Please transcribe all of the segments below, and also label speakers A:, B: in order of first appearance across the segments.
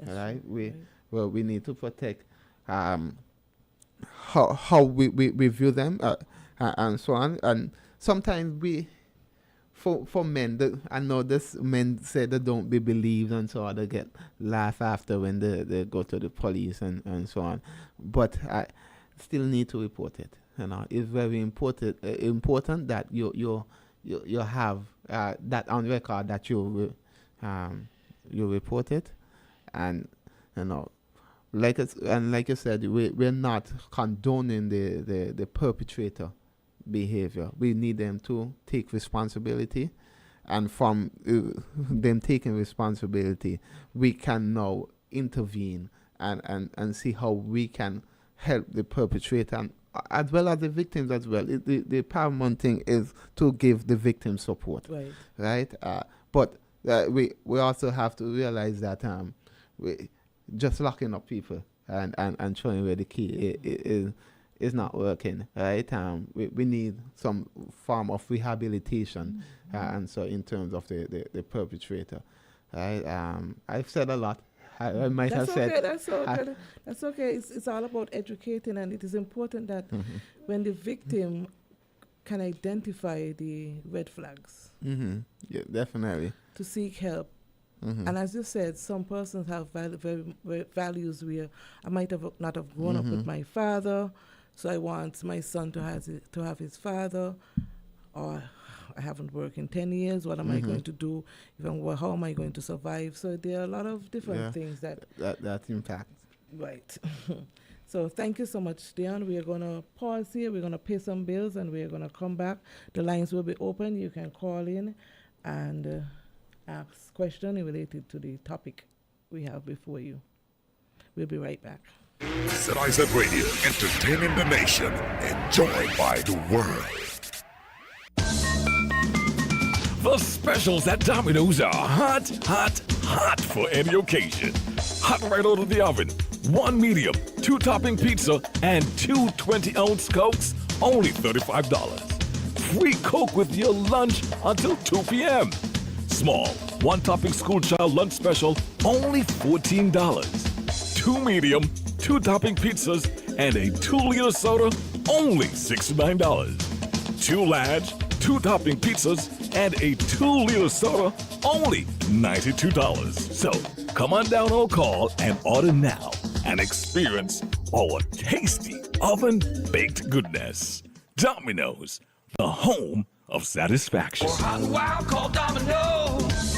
A: right?
B: Right.
A: We need to protect how we view them and so on. And sometimes for men, I know this men say they don't be believed and so on. They get laugh after when they go to the police and so on. But I still need to report it. It's very important that you have that on record that you report it, and you know like you said, we're not condoning the perpetrator behavior. We need them to take responsibility, and from them taking responsibility, we can now intervene and see how we can help the perpetrator and as well as the victims as well. The paramount thing is to give the victim support,
B: Right.
A: right? But we also have to realize that we just locking up people and showing where the key is not working, right? We need some form of rehabilitation, and so in terms of the perpetrator, right? I've said a lot. I might
B: That's
A: have
B: okay.
A: said.
B: That's okay. That's okay. It's all about educating, and it is important that when the victim can identify the red flags
A: Yeah, definitely.
B: to seek help. And as you said, some persons have very values where I might have not have grown up with my father, so I want my son to have his father, or I haven't worked in 10 years. What am I going to do? How am I going to survive? So there are a lot of different things that
A: impact.
B: Right. So thank you so much, Dion. We are going to pause here. We're going to pay some bills, and we're going to come back. The lines will be open. You can call in and ask questions related to the topic we have before you. We'll be right back.
C: Citizen Radio, entertaining the nation, enjoyed by the world.
D: The specials at Domino's are hot, hot, hot for any occasion. Hot right out of the oven. 1 medium, 2 topping pizza, and 2 20-ounce Cokes, only $35. Free Coke with your lunch until 2 p.m. Small, 1 topping school child lunch special, only $14. 2 medium, 2 topping pizzas, and a 2-liter soda, only $69. 2 large, 2 topping pizzas, and a 2-liter soda, only $92. So come on down or call and order now and experience our tasty oven-baked goodness. Domino's, the home of satisfaction.
E: For hot and wild, call Domino's.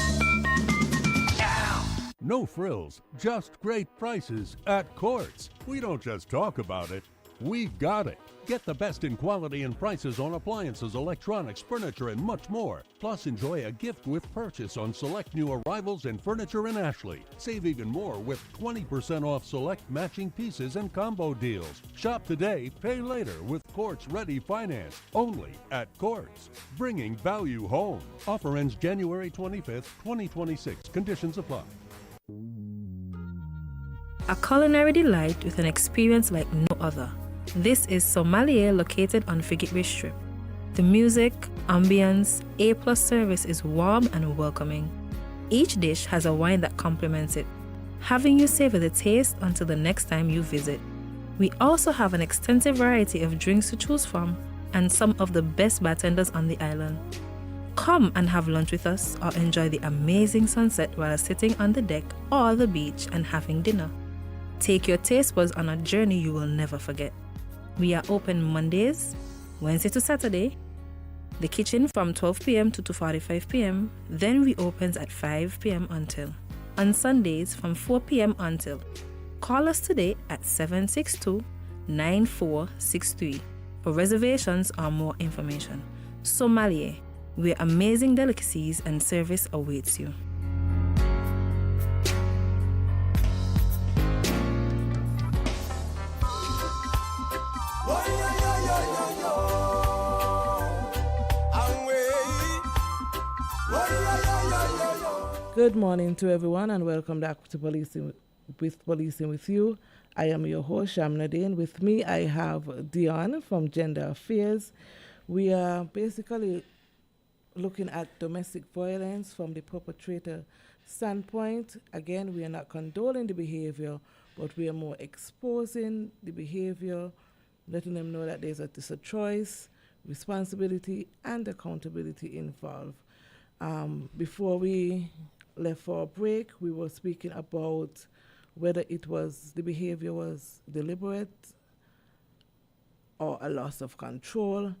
F: No frills, just great prices at Courts. We don't just talk about it, we got it. Get the best in quality and prices on appliances, electronics, furniture, and much more. Plus, enjoy a gift with purchase on select new arrivals and furniture in Ashley. Save even more with 20% off select matching pieces and combo deals. Shop today, pay later with Courts Ready Finance. Only at Courts. Bringing value home. Offer ends January 25th, 2026. Conditions apply.
G: A culinary delight with an experience like no other. This is Sommelier, located on Frigate Strip. The music, ambience, A+ service is warm and welcoming. Each dish has a wine that complements it, having you savor the taste until the next time you visit. We also have an extensive variety of drinks to choose from and some of the best bartenders on the island. Come and have lunch with us or enjoy the amazing sunset while sitting on the deck or the beach and having dinner. Take your taste buds on a journey you will never forget. We are open Mondays, Wednesday to Saturday, the kitchen from 12 p.m. to 2:45 p.m., then we opens at 5 p.m. until. On Sundays from 4 p.m. until. Call us today at 762-9463 for reservations or more information. Sommelier, where amazing delicacies and service awaits you.
B: Good morning to everyone, and welcome back to Policing with You. I am your host, Shamna Dane. With me, I have Dion from Gender Affairs. We are basically looking at domestic violence from the perpetrator standpoint, again, we are not condoning the behavior, but we are more exposing the behavior, letting them know that there's a choice, responsibility, and accountability involved. Before we left for a break, we were speaking about whether the behavior was deliberate or a loss of control.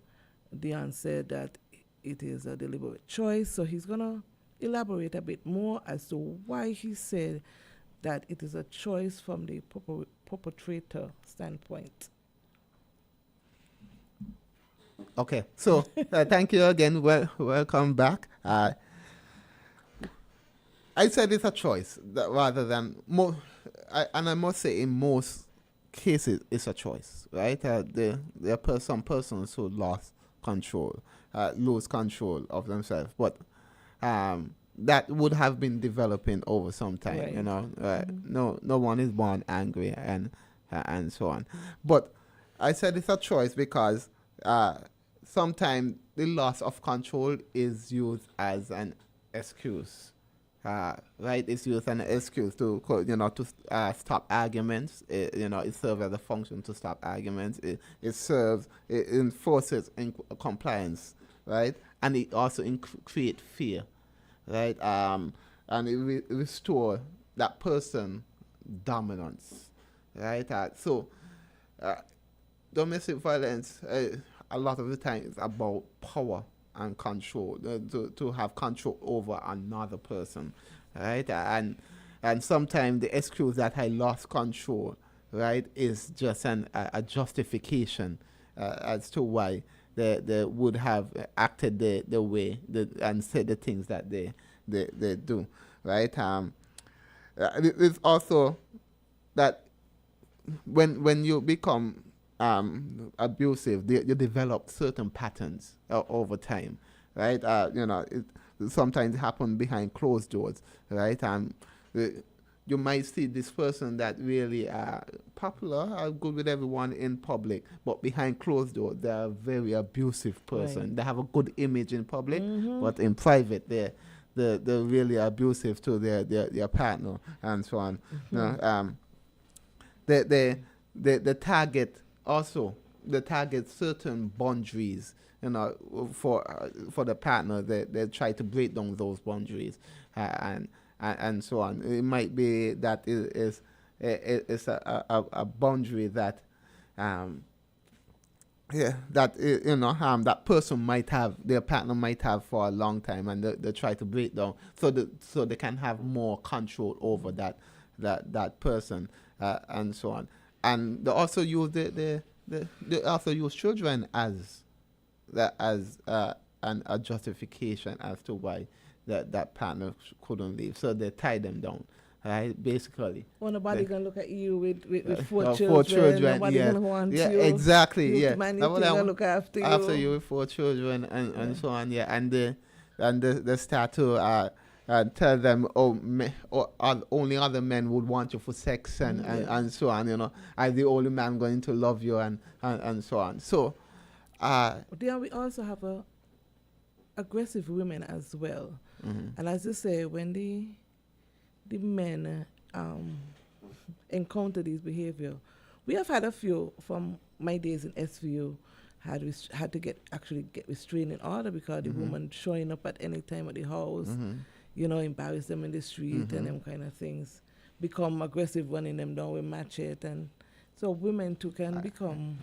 B: Dion said that it is a deliberate choice, so he's going to elaborate a bit more as to why he said that it is a choice from the perpetrator standpoint.
A: Okay, so thank you again. Welcome back. I said it's a choice rather than more, and I must say in most cases it's a choice, right? There are some persons who lose control of themselves, but that would have been developing over some time,
B: Right.
A: you know. No one is born angry and so on. But I said it's a choice because sometimes the loss of control is used as an excuse, right? It's used as an excuse to stop arguments. It serves as a function to stop arguments. It enforces compliance, right? And it also creates fear, right? And it restore that person dominance, right? Domestic violence, a lot of the time, is about power and control, to have control over another person, right? And sometimes the excuse that I lost control, right, is just a justification as to why they would have acted the way and said the things that they do, right? It's also that when you become abusive, you develop certain patterns over time, right? It sometimes happen behind closed doors, right? You might see this person that really popular, are good with everyone in public, but behind closed doors, they're a very abusive person.
B: Right.
A: They have a good image in public, but in private, they're really abusive to their partner and so on. The target also, they target certain boundaries, for the partner. They try to break down those boundaries and so on. It might be that it's a boundary that that person might have, their partner might have for a long time, and they try to break down so they can have more control over that person and so on. And they also use they also use children as a justification as to why that partner couldn't leave. So they tie them down, right? Basically.
B: Well, nobody gonna look at you with four
A: Four
B: children.
A: children.
B: Nobody
A: yeah.
B: gonna want
A: yeah,
B: you.
A: exactly.
B: You
A: Yeah.
B: man, you
A: Nobody
B: gonna look after you.
A: After you with 4 children and so on. Yeah. And they start to tell them, only other men would want you for sex and so on. I'm the only man going to love you and so on. So.
B: Then we also have aggressive women as well. And as you say, when the men encounter these behavior, we have had a few from my days in SVU had to get restraining order because the woman showing up at any time at the house, embarrass them in the street and them kind of things, become aggressive, running them down with machete, and so women too can become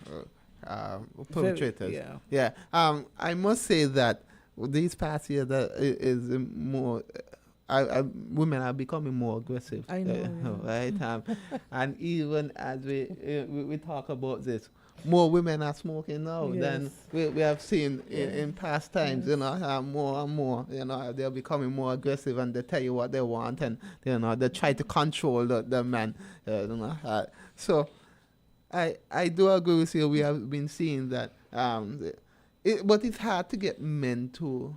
A: perpetrators.
B: Yeah.
A: I must say that these past years that is more. Women are becoming more aggressive.
B: I know,
A: right? And even as we talk about this, more women are smoking now than we have seen in past times. More and more. They're becoming more aggressive, and they tell you what they want, and they try to control the man. So I do agree with you. We have been seeing that, but it's hard to get men to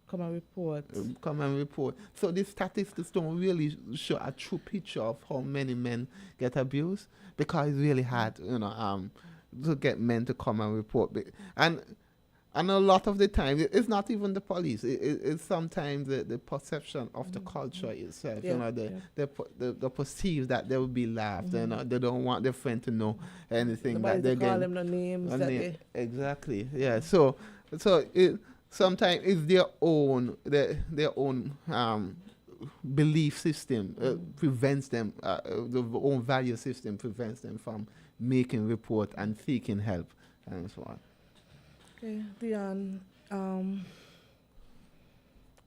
B: come and report.
A: So the statistics don't really show a true picture of how many men get abused, because it's really hard, to get men to come and report. And And a lot of the time, it's not even the police. It's sometimes the perception of the culture itself.
B: Yeah,
A: You know, the perceive that they will be laughed. You know, they don't want their friend to know anything
B: Nobody
A: that they're
B: to call
A: getting.
B: them no names.
A: And
B: That
A: they-
B: they,
A: exactly. Yeah. So it sometimes it's their own belief system prevents them. The own value system prevents them from making report and seeking help and so on.
B: okay, Dion,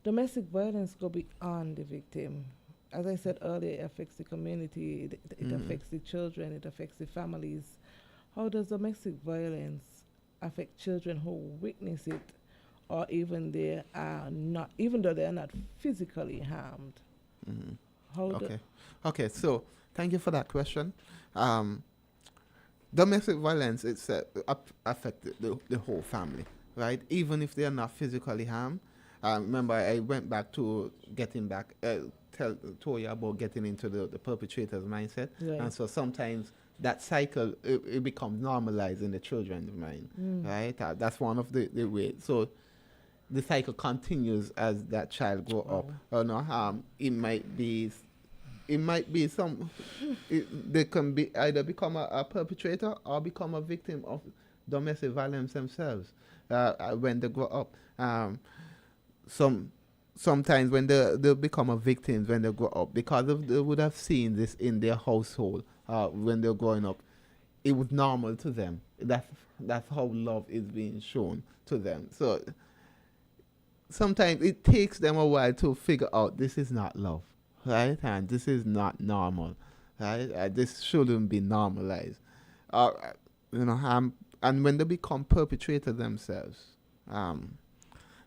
B: domestic violence go beyond the victim. As I said earlier, it affects the community, it affects the children, it affects the families. How does domestic violence affect children who witness it, or even they are not, even though they are not physically harmed? How do-
A: Okay. So thank you for that question. Domestic violence affects the whole family, right? Even if they are not physically harmed. Remember, I went back to told you about getting into the perpetrator's mindset,
B: Right.
A: and so sometimes that cycle it becomes normalized in the children's mind, right? That's one of the ways. So the cycle continues as that child grow up. It might be they can be either become a perpetrator or become a victim of domestic violence themselves when they grow up. Sometimes when they become a victim when they grow up, because they would have seen this in their household when they're growing up, it was normal to them. That's how love is being shown to them. So sometimes it takes them a while to figure out this is not love, right? And this is not normal, right? This shouldn't be normalized. And when they become perpetrators themselves,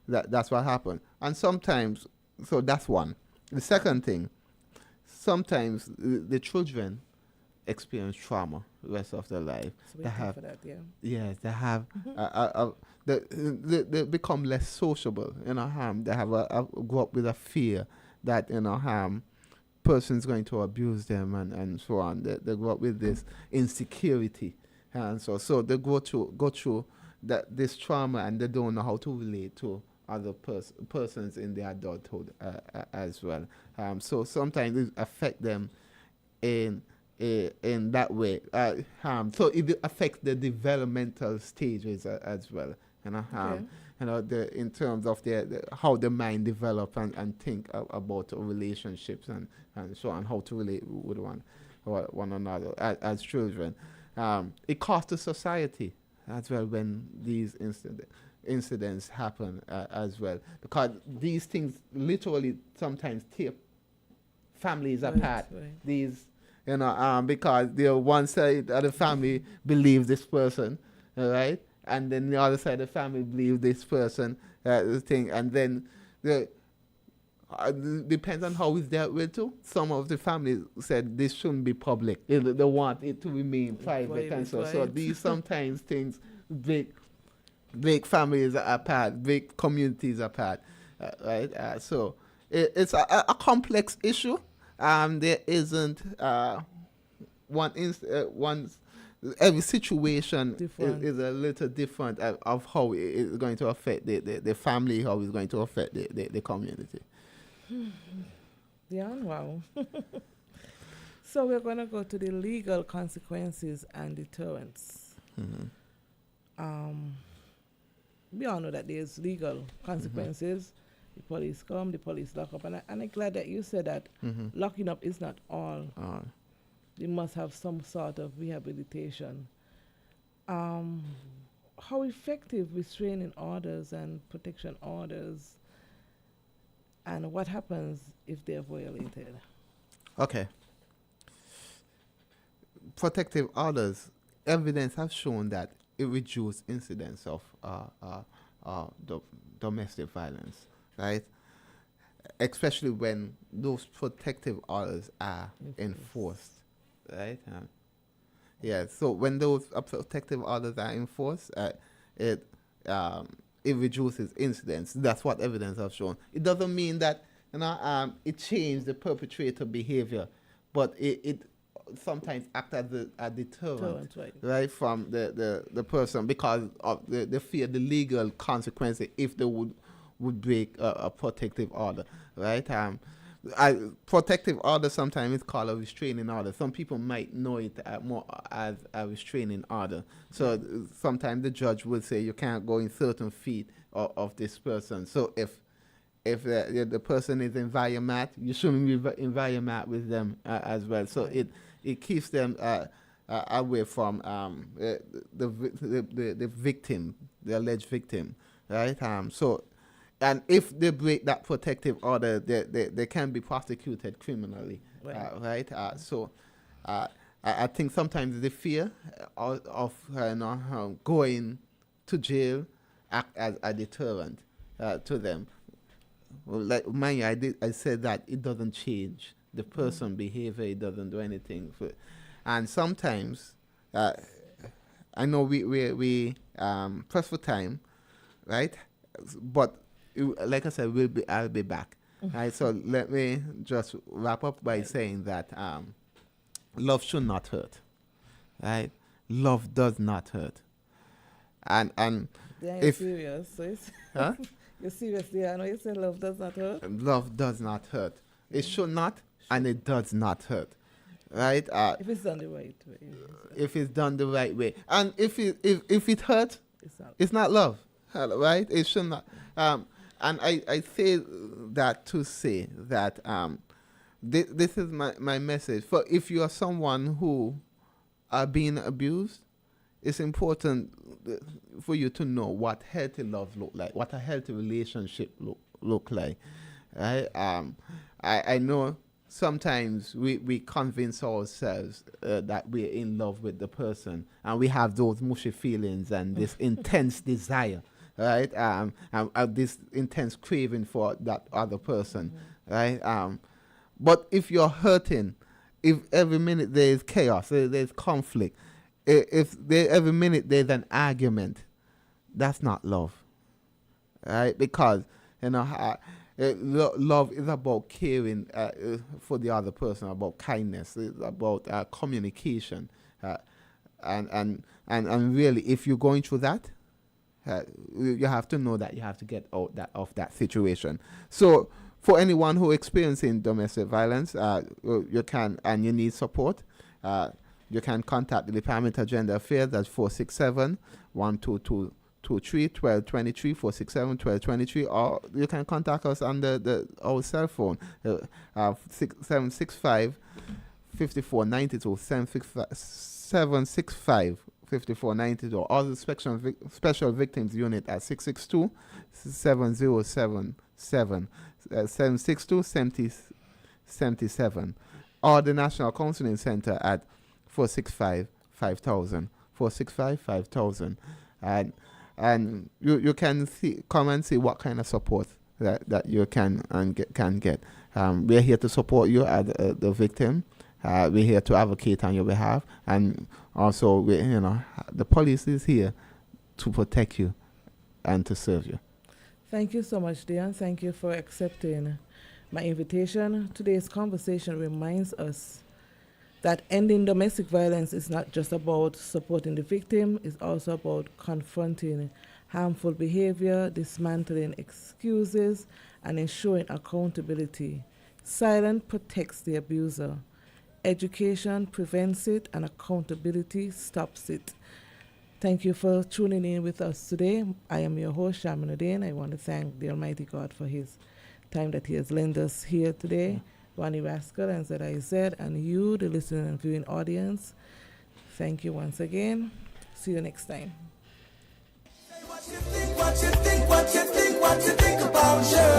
A: that's what happened. And sometimes, so that's one. The second thing, sometimes the children experience trauma the rest of their life.
B: So we have for that, yeah.
A: Yes, they have. They become less sociable. They have grow up with a fear that person's going to abuse them and so on. They grow up with this insecurity, and so they go through this trauma, and they don't know how to relate to other persons in their adulthood as well. So sometimes it affects them in that way. So it affects the developmental stages as well. In terms of how the mind develop and think about relationships and so on, how to relate with one another as children. It costs the society as well when these incidents happen as well, because these things literally sometimes tear families apart.
B: Right.
A: These because the one side of the family believes this person, all right, and then the other side of the family believes this person thing, and then depends on how it's dealt with too. Some of the families said this shouldn't be public. They want it to remain private, and so these sometimes things break families apart, break communities apart, right? So it's a complex issue. There isn't every situation is a little different of how it's going to affect the family, how it's going to affect the community.
B: Yeah, wow. So we're going to go to the legal consequences and deterrents. We all know that there's legal consequences. The police come, the police lock up. And I'm glad that you said that locking up is not all. You must have some sort of rehabilitation. How effective restraining orders and protection orders, and what happens if they're violated?
A: Okay. Protective orders, evidence has shown that it reduces incidents of domestic violence, right? Especially when those protective orders are enforced, right? So when those protective orders are enforced, it reduces incidents. That's what evidence has shown. It doesn't mean that it changed the perpetrator behavior, but it sometimes act as a deterrent,
B: Right.
A: right, from the person because of the fear, the legal consequences if they would break a protective order, right? Protective order sometimes is called a restraining order. Some people might know it more as a restraining order. So sometimes the judge will say you can't go in certain feet of this person. So if the person is in Viamat, you shouldn't be in Viamat with them as well. So it keeps them away from the victim, the alleged victim, right? And if they break that protective order, they can be prosecuted criminally, right? I think sometimes the fear of going to jail act as a deterrent to them. Well, like I said that it doesn't change the person behavior. It doesn't do anything. And sometimes, I know we press for time, right? But like I said, I'll be back. Right, so let me just wrap up by saying that love should not hurt. Right, love does not hurt. And
B: Yeah,
A: if
B: you're serious. So
A: huh?
B: you're serious. Yeah, I know you said love does not hurt.
A: Love does not hurt. It should not, and it does not hurt. Right?
B: If it's done the right way.
A: If it's done the right way, and if it hurts, it's not love. Right? It should not. And I say that to say that this is my message. For if you are someone who are being abused, it's important for you to know what healthy love look like, what a healthy relationship look like. Right? I know sometimes we convince ourselves that we're in love with the person, and we have those mushy feelings and this intense desire. Right, this intense craving for that other person, right? But if you're hurting, if every minute there is chaos, there's conflict, every minute there's an argument, that's not love, right? Because love is about caring for the other person, about kindness, it's about communication, and really, if you're going through that. You have to know that you have to get out of that situation. So, for anyone who experiencing domestic violence, you can and you need support. You can contact the Department of Gender Affairs at 467-12223 1223 467-1223, or you can contact us on our cell phone 765 5492 765 5492, or the Special Victims Unit at 662 7077 762 7077, or the National Counseling Center at 465 5000 465 5000, and you can come and see what kind of support that you can get. We're here to support you as the victim. We're here to advocate on your behalf, and also the police is here to protect you and to serve you.
B: Thank you so much, Deon. Thank you for accepting my invitation. Today's conversation reminds us that ending domestic violence is not just about supporting the victim, it's also about confronting harmful behavior, dismantling excuses, and ensuring accountability. Silence protects the abuser. Education prevents it, and accountability stops it. Thank you for tuning in with us today. I am your host, Shaminuddin. I want to thank the Almighty God for his time that he has lent us here today. Ronnie Rascal and ZIZ, and you, the listening and viewing audience, thank you once again. See you next time.
E: What you think about you?